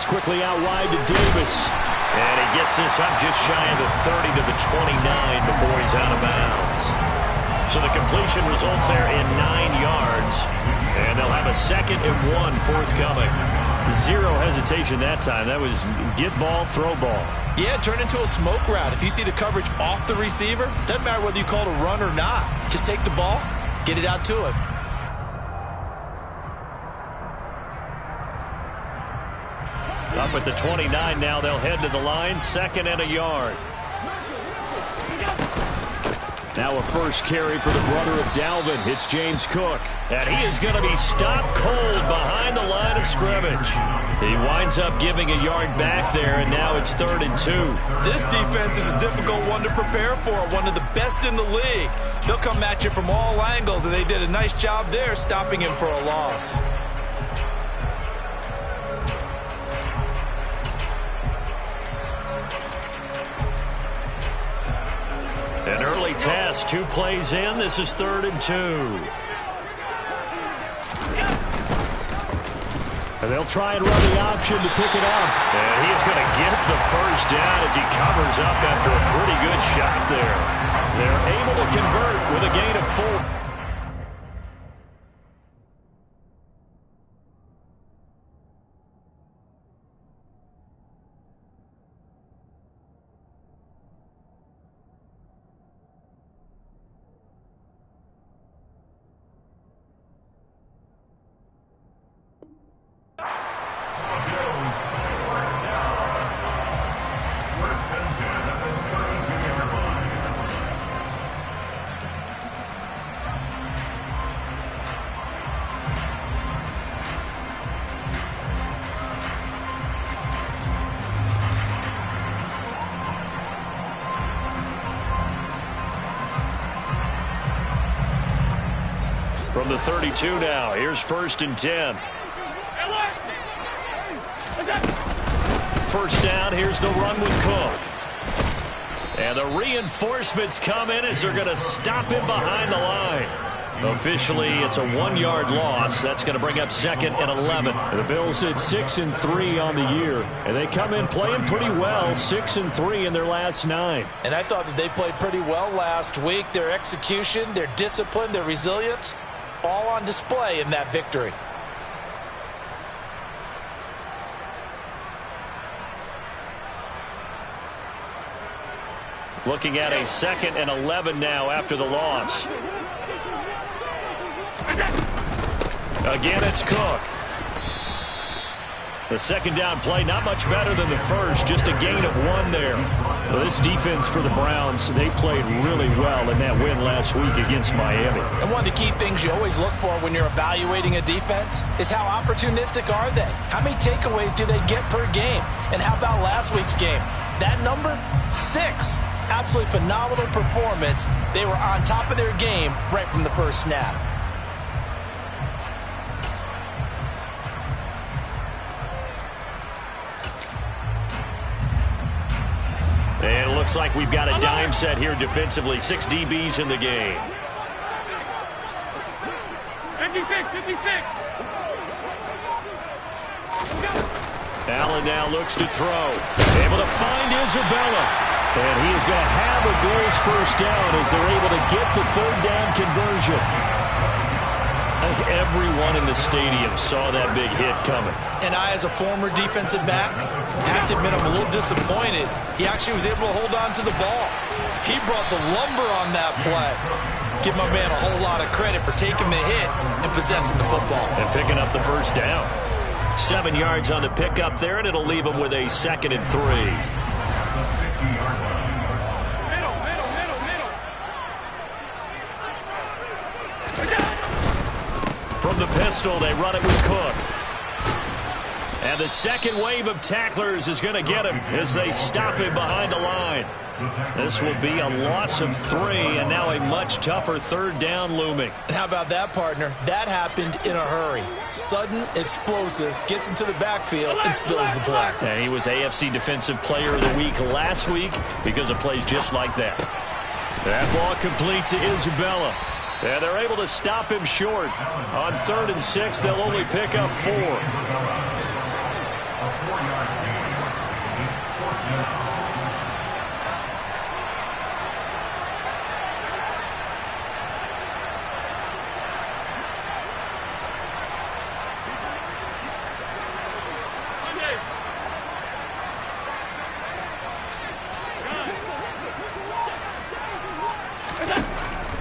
quickly out wide to Davis. And he gets this up just shy of the 30 to the 29 before he's out of bounds. So the completion results there in 9 yards. And they'll have a 2nd and 1 forthcoming. Zero hesitation that time. That was get ball, throw ball. Yeah, turn into a smoke route. If you see the coverage off the receiver, doesn't matter whether you call it a run or not. Just take the ball, get it out to him. Up at the 29 now, they'll head to the line, 2nd and a yard. Now a first carry for the brother of Dalvin. It's James Cook. And he is going to be stopped cold behind the line of scrimmage. He winds up giving a yard back there, and now it's 3rd and 2. This defense is a difficult one to prepare for, one of the best in the league. They'll come at you from all angles, and they did a nice job there stopping him for a loss. An early test, 2 plays in. This is 3rd and 2. And they'll try and run the option to pick it up. And he's going to get the first down as he covers up after a pretty good shot there. They're able to convert with a gain of 4. From the 32 now, here's 1st and 10. First down, here's the run with Cook. And the reinforcements come in as they're going to stop him behind the line. Officially, it's a 1-yard loss. That's going to bring up 2nd and 11. The Bills at 6 and 3 on the year, and they come in playing pretty well, 6 and 3 in their last 9. And I thought that they played pretty well last week. Their execution, their discipline, their resilience, all on display in that victory. Looking at a 2nd and 11 now after the loss. Again, it's Cook. The 2nd down play, not much better than the first, just a gain of 1 there. Well, this defense for the Browns, they played really well in that win last week against Miami. And one of the key things you always look for when you're evaluating a defense is how opportunistic are they? How many takeaways do they get per game? And how about last week's game? That number, 6. Absolutely phenomenal performance. They were on top of their game right from the first snap. And it looks like we've got a dime set here defensively. 6 DBs in the game. 56. Allen now looks to throw. Able to find Isabella. And he is going to have a Bills first down as they're able to get the 3rd down conversion. I think everyone in the stadium saw that big hit coming. And I, as a former defensive back, have to admit I'm a little disappointed. He actually was able to hold on to the ball. He brought the lumber on that play. Give my man a whole lot of credit for taking the hit and possessing the football. And picking up the first down. 7 yards on the pickup there, and it'll leave him with a 2nd and 3. From the pistol, they run it with Cook. And the second wave of tacklers is going to get him as they stop him behind the line. This will be a loss of 3, and now a much tougher 3rd down looming. And how about that, partner? That happened in a hurry. Sudden, explosive, gets into the backfield and spills the play. And he was AFC Defensive Player of the Week last week because of plays just like that. That ball complete to Isabella. And they're able to stop him short. On 3rd and 6, they'll only pick up 4.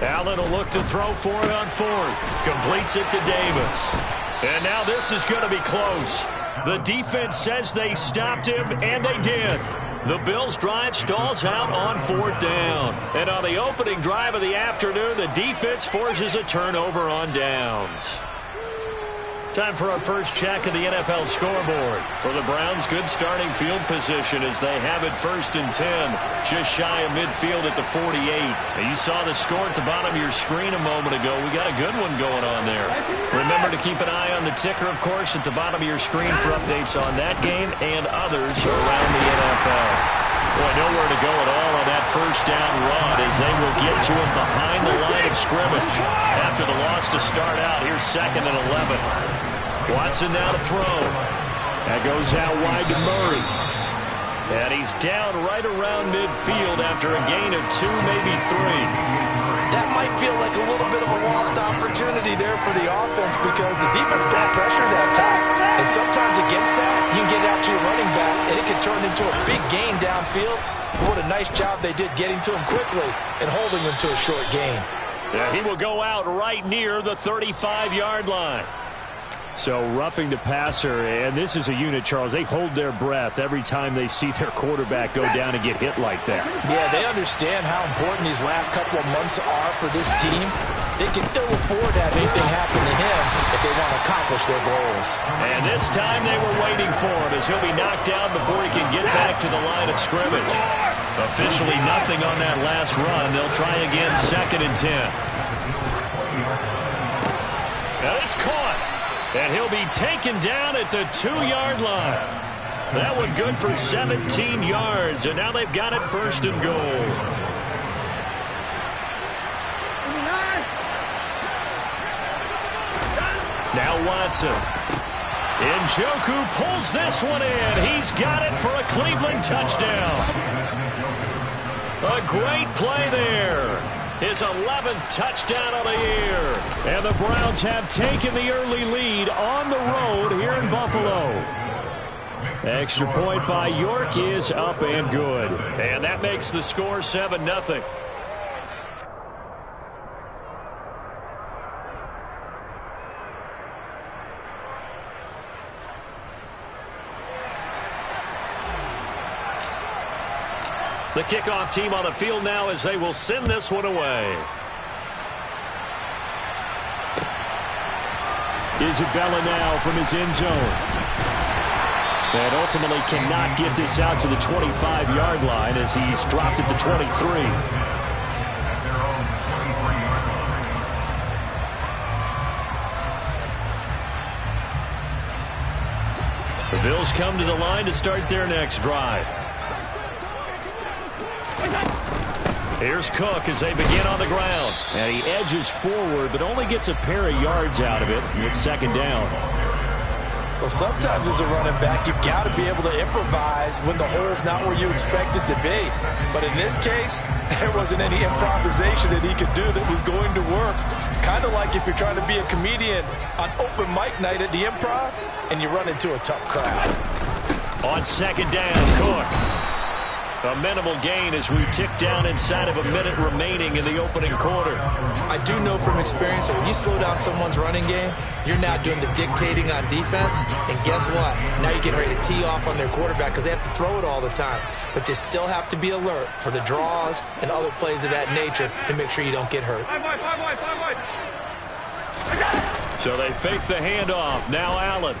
Allen will look to throw for it on fourth. Completes it to Davis. And now this is going to be close. The defense says they stopped him, and they did. The Bills' drive stalls out on fourth down. And on the opening drive of the afternoon, the defense forces a turnover on downs. Time for our first check of the NFL scoreboard. For the Browns, good starting field position as they have it 1st and 10. Just shy of midfield at the 48. And you saw the score at the bottom of your screen a moment ago. We got a good one going on there. Remember to keep an eye on the ticker, of course, at the bottom of your screen for updates on that game and others around the NFL. Boy, nowhere to go at all on that first down run as they will get to him behind the line of scrimmage. After the loss to start out, here's 2nd and 11. Watson now to throw. That goes out wide to Murray. And he's down right around midfield after a gain of 2, maybe 3. That might feel like a little bit of a lost opportunity there for the offense because the defense brought pressure that time. And sometimes against that, you can get out to your running back, and it can turn into a big gain downfield. But what a nice job they did getting to him quickly and holding him to a short gain. Yeah, he will go out right near the 35-yard line. So roughing the passer, and this is a unit, Charles. They hold their breath every time they see their quarterback go down and get hit like that. Yeah, they understand how important these last couple of months are for this team. They can ill afford to have anything happen to him if they want to accomplish their goals. And this time they were waiting for him as he'll be knocked down before he can get back to the line of scrimmage. Officially nothing on that last run. They'll try again 2nd and 10. Now it's caught. And he'll be taken down at the 2-yard line. That one good for 17 yards, and now they've got it 1st and goal. Now Watson. Njoku pulls this one in. He's got it for a Cleveland touchdown. A great play there. His 11th touchdown of the year. And the Browns have taken the early lead on the road here in Buffalo. Extra point by York is up and good. And that makes the score 7-0. The kickoff team on the field now as they will send this one away. Isabella now from his end zone. And ultimately cannot get this out to the 25-yard line as he's dropped at the 23. The Bills come to the line to start their next drive. Here's Cook as they begin on the ground. And he edges forward, but only gets a pair of yards out of it. And it's 2nd down. Well, sometimes as a running back, you've got to be able to improvise when the hole's not where you expect it to be. But in this case, there wasn't any improvisation that he could do that was going to work. Kind of like if you're trying to be a comedian on open mic night at the Improv and you run into a tough crowd. On 2nd down, Cook. A minimal gain as we tick down inside of a minute remaining in the opening quarter. I do know from experience that when you slow down someone's running game, you're not doing the dictating on defense. And guess what? Now you're getting ready to tee off on their quarterback because they have to throw it all the time. But you still have to be alert for the draws and other plays of that nature to make sure you don't get hurt. So they fake the handoff. Now Allen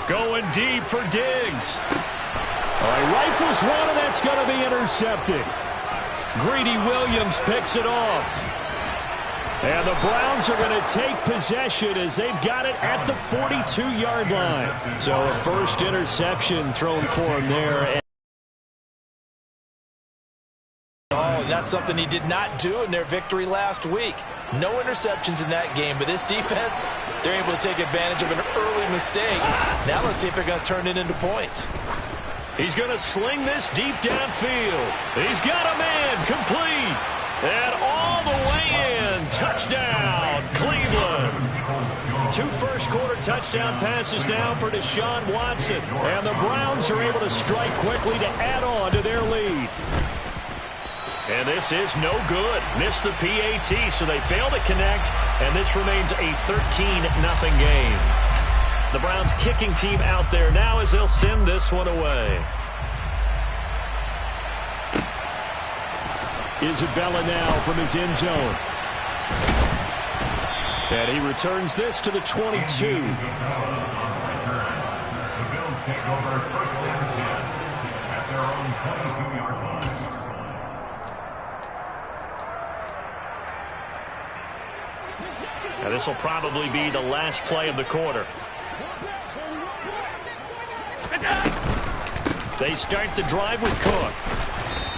going deep for Diggs. All right, rifles one, and that's going to be intercepted. Greedy Williams picks it off. And the Browns are going to take possession as they've got it at the 42-yard line. So a first interception thrown for him there. Oh, that's something he did not do in their victory last week. No interceptions in that game, but this defense, they're able to take advantage of an early mistake. Now let's see if they're going to turn it into points. He's going to sling this deep downfield. He's got a man, complete. And all the way in. Touchdown, Cleveland. 2 first-quarter touchdown passes now for Deshaun Watson. And the Browns are able to strike quickly to add on to their lead. And this is no good. Missed the PAT, so they fail to connect. And this remains a 13-0 game. The Browns kicking team out there now as they'll send this one away. Isabella now from his end zone. And he returns this to the 22. The Bills take over first and 10 at their own 22-yard line. Now this will probably be the last play of the quarter. They start the drive with Cook.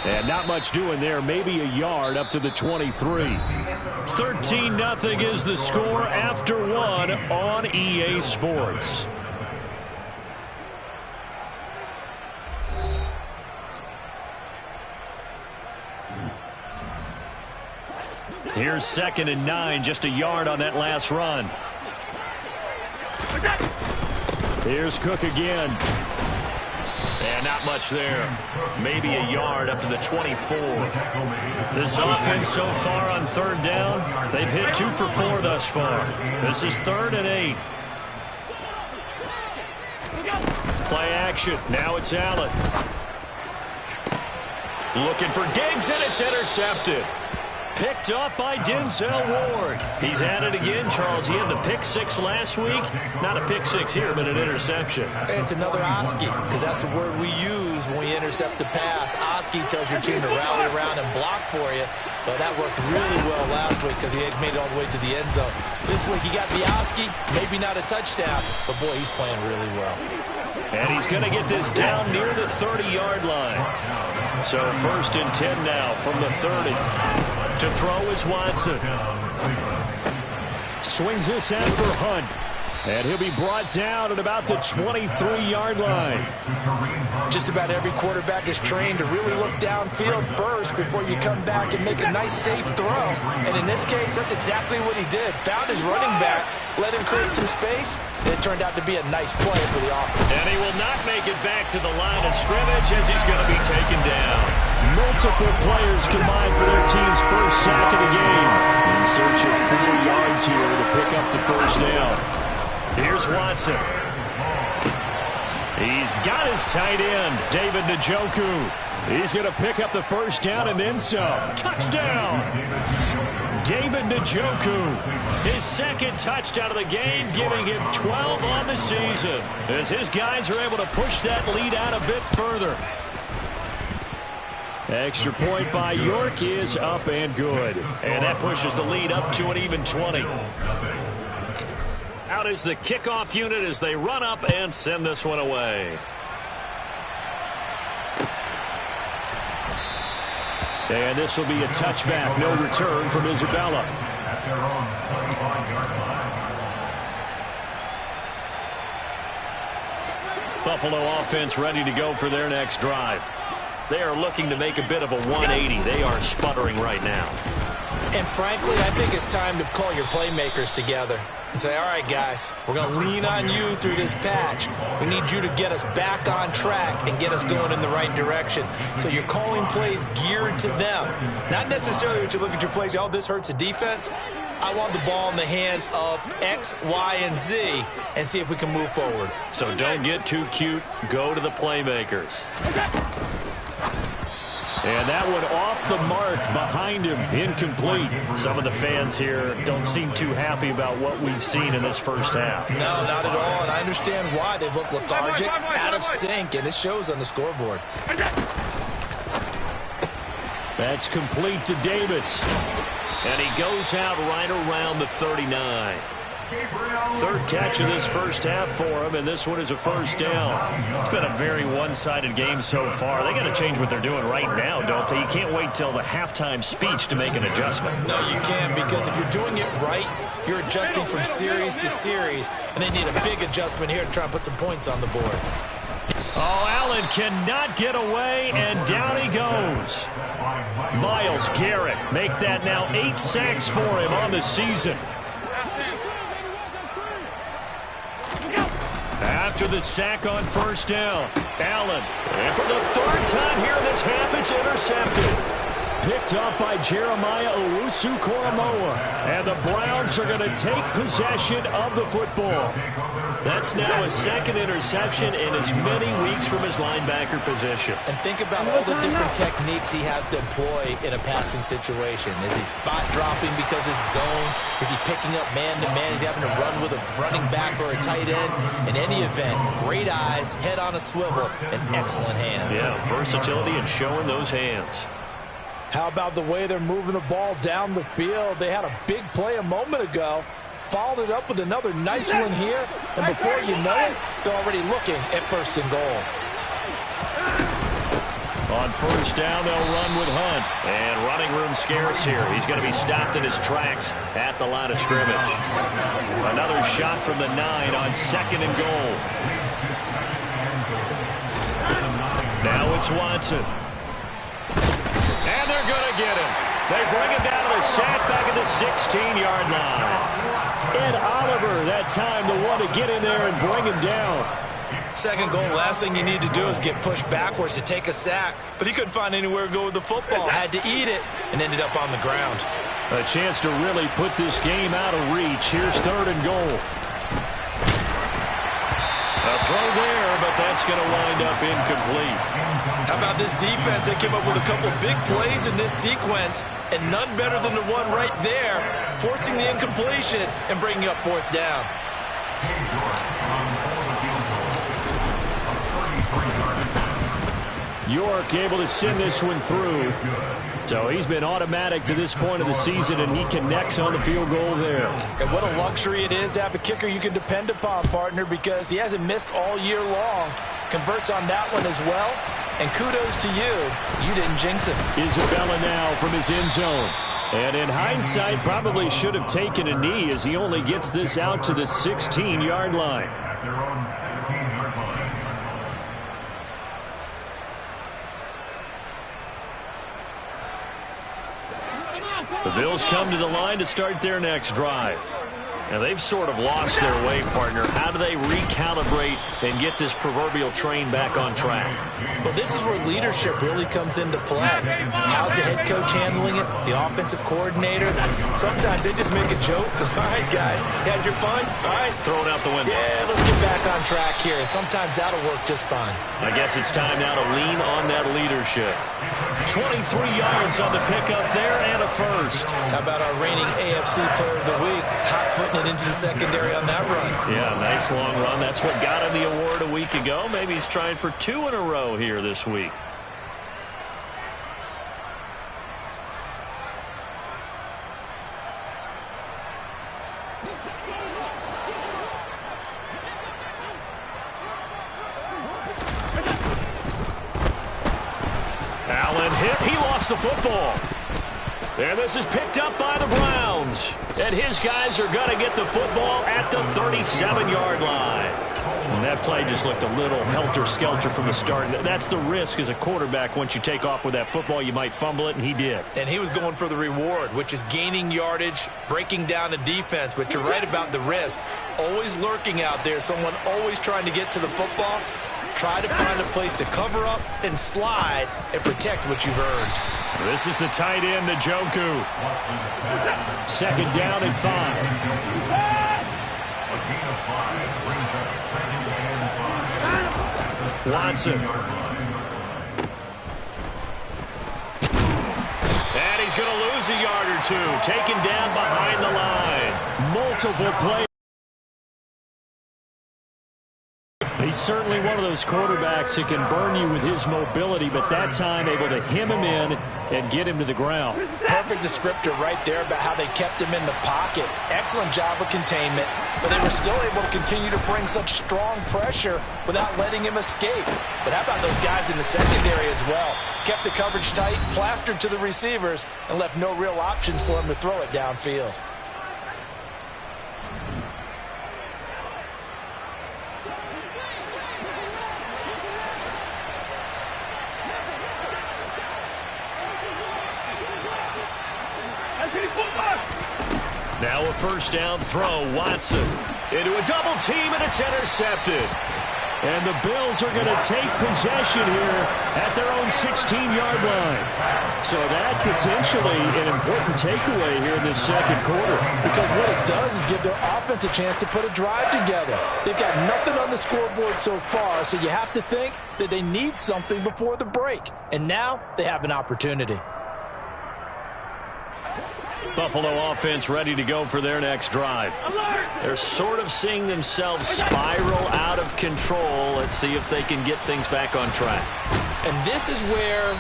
And not much doing there. Maybe a yard up to the 23. 13-0 is the score after 1 on EA Sports. Here's 2nd and 9, just a yard on that last run. Here's Cook again. And not much there. Maybe a yard up to the 24. This offense so far on 3rd down, they've hit 2 for 4 thus far. This is 3rd and 8. Play action. Now it's Allen. Looking for Diggs, and it's intercepted. Picked up by Denzel Ward. He's had it again, Charles. He had the pick 6 last week. Not a pick 6 here, but an interception. It's another Oski, because that's the word we use when we intercept a pass. Oski tells your team to rally around and block for you. But that worked really well last week because he had made it all the way to the end zone. This week he got the Oski, maybe not a touchdown, but boy, he's playing really well. And he's going to get this down near the 30-yard line. So 1st and 10 now from the 30. To throw is Watson. Swings this out for Hunt. And he'll be brought down at about the 23-yard line. Just about every quarterback is trained to really look downfield first before you come back and make a nice, safe throw. And in this case, that's exactly what he did. Found his running back, let him create some space. It turned out to be a nice play for the offense. And he will not make it back to the line of scrimmage as he's going to be taken down. Multiple players combined for their team's first sack of the game. In search of 4 yards here to pick up the first down. Here's Watson. He's got his tight end, David Njoku. He's going to pick up the first down and then some. Touchdown! David Njoku, his 2nd touchdown of the game, giving him 12 on the season, as his guys are able to push that lead out a bit further. Extra point by York is up and good. And that pushes the lead up to an even 20. Out is the kickoff unit as they run up and send this one away. And this will be a touchback. No return from Isabella. Buffalo offense ready to go for their next drive. They are looking to make a bit of a 180. They are sputtering right now. And frankly, I think it's time to call your playmakers together and say, all right, guys, we're going to lean on you through this patch. We need you to get us back on track and get us going in the right direction. So you're calling plays geared to them. Not necessarily when you look at your plays, oh, this hurts the defense. I want the ball in the hands of X, Y, and Z and see if we can move forward. So don't get too cute. Go to the playmakers. And that one off the mark behind him, incomplete. Some of the fans here don't seem too happy about what we've seen in this first half. No, not at all, and I understand why. They've looked lethargic, out of sync, and it shows on the scoreboard. That's complete to Davis. And he goes out right around the 39. 3rd catch of this first half for him, and this one is a first down. It's been a very one-sided game so far. They got to change what they're doing right now, don't they? You can't wait till the halftime speech to make an adjustment. No, you can't, because if you're doing it right, you're adjusting from series to series, and they need a big adjustment here to try and put some points on the board. Oh, Allen Allen cannot get away, and down he goes. Myles Garrett make that now 8 sacks for him on the season. After the sack on first down, Allen, and for the 3rd time here in this half, it's intercepted. Picked up by Jeremiah Owusu-Koramoah. And the Browns are going to take possession of the football. That's now a 2nd interception in as many weeks from his linebacker position. And think about all the different techniques he has to employ in a passing situation. Is he spot dropping because it's zone? Is he picking up man-to-man? Is he having to run with a running back or a tight end? In any event, great eyes, head on a swivel, and excellent hands. Yeah, versatility and showing those hands. How about the way they're moving the ball down the field? They had a big play a moment ago. Followed it up with another nice one here. And before you know it, they're already looking at 1st and goal. On first down, they'll run with Hunt. And running room scarce here. He's going to be stopped in his tracks at the line of scrimmage. Another shot from the 9 on 2nd and goal. Now it's Watson. And they're going to get him. They bring him down to the sack back at the 16-yard line. Ed Oliver, that time, the one to get in there and bring him down. 2nd goal, last thing you need to do is get pushed backwards to take a sack. But he couldn't find anywhere to go with the football. Had to eat it and ended up on the ground. A chance to really put this game out of reach. Here's 3rd and goal. A throw there, but that's going to wind up incomplete. How about this defense? They came up with a couple big plays in this sequence, and none better than the one right there, forcing the incompletion and bringing up 4th down. York able to send this one through. So he's been automatic to this point of the season, and he connects on the field goal there. And what a luxury it is to have a kicker you can depend upon, partner, because he hasn't missed all year long. Converts on that one as well. And kudos to you. You didn't jinx him. Isabella now from his end zone. And in hindsight, probably should have taken a knee as he only gets this out to the 16-yard line. At their own 16-yard line. The Bills come to the line to start their next drive. And they've sort of lost their way, partner. How do they recalibrate and get this proverbial train back on track? Well, this is where leadership really comes into play. How's the head coach handling it? The offensive coordinator? Sometimes they just make a joke. All right, guys, had your fun? All right. Throw it out the window. Yeah, let's get back on track here. And sometimes that'll work just fine. I guess it's time now to lean on that leadership. 23 yards on the pickup there and a first. How about our reigning AFC Player of the Week? Hot-footing it into the secondary on that run. Yeah, nice long run. That's what got him the award a week ago. Maybe he's trying for 2 in a row here this week. Allen hit. He lost the football. And this is picked up by the Browns. And his guys are going to get the football at the 37-yard line. And that play just looked a little helter-skelter from the start. That's the risk as a quarterback. Once you take off with that football, you might fumble it, and he did. And he was going for the reward, which is gaining yardage, breaking down a defense. But you're right about the risk. Always lurking out there, someone always trying to get to the football. Try to find a place to cover up and slide and protect what you've earned. This is the tight end, Njoku. 2nd down and 5. A gain of 5 brings up 2nd and 5. Watson. And he's going to lose a yard or two. Taken down behind the line. Multiple plays. He's certainly one of those quarterbacks that can burn you with his mobility, but that time able to hem him in and get him to the ground. Perfect descriptor right there about how they kept him in the pocket. Excellent job of containment, but they were still able to continue to bring such strong pressure without letting him escape. But how about those guys in the secondary as well? Kept the coverage tight, plastered to the receivers, and left no real options for him to throw it downfield. Now a first down throw. Watson into a double team, and it's intercepted. And the Bills are going to take possession here at their own 16-yard line. So that potentially an important takeaway here in this second quarter. Because what it does is give their offense a chance to put a drive together. They've got nothing on the scoreboard so far, so you have to think that they need something before the break. And now they have an opportunity. Buffalo offense ready to go for their next drive. They're sort of seeing themselves spiral out of control. Let's see if they can get things back on track. And this is where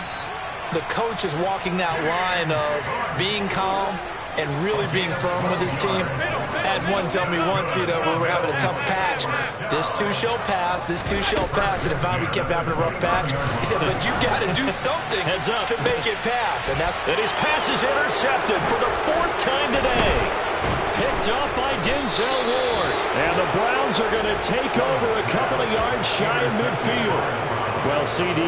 the coach is walking that line of being calm and really being firm with his team. I had one tell me once, when we were having a tough patch, this too shall pass, this too shall pass, and if we kept having a rough patch, he said, but you got to do something to make it pass. And his pass is intercepted for the fourth time today. Picked up by Denzel Ward. And the Browns are going to take over a couple of yards shy of midfield. Well, CD,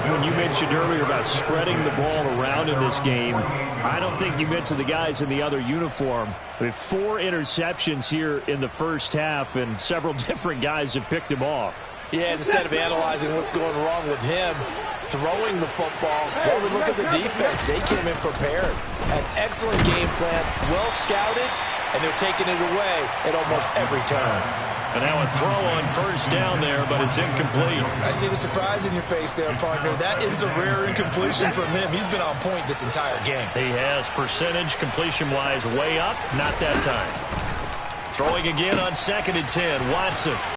when you mentioned earlier about spreading the ball around in this game, I don't think you mentioned the guys in the other uniform. With 4 interceptions here in the first half, and several different guys have picked him off. Yeah, instead of analyzing what's going wrong with him throwing the football, well, we look at the defense. They came in prepared. An excellent game plan, well scouted, and they're taking it away at almost every turn. And now a throw on first down there, but it's incomplete. I see the surprise in your face there, partner. That is a rare incompletion from him. He's been on point this entire game. He has percentage completion-wise way up. Not that time. Throwing again on 2nd and 10. Watson.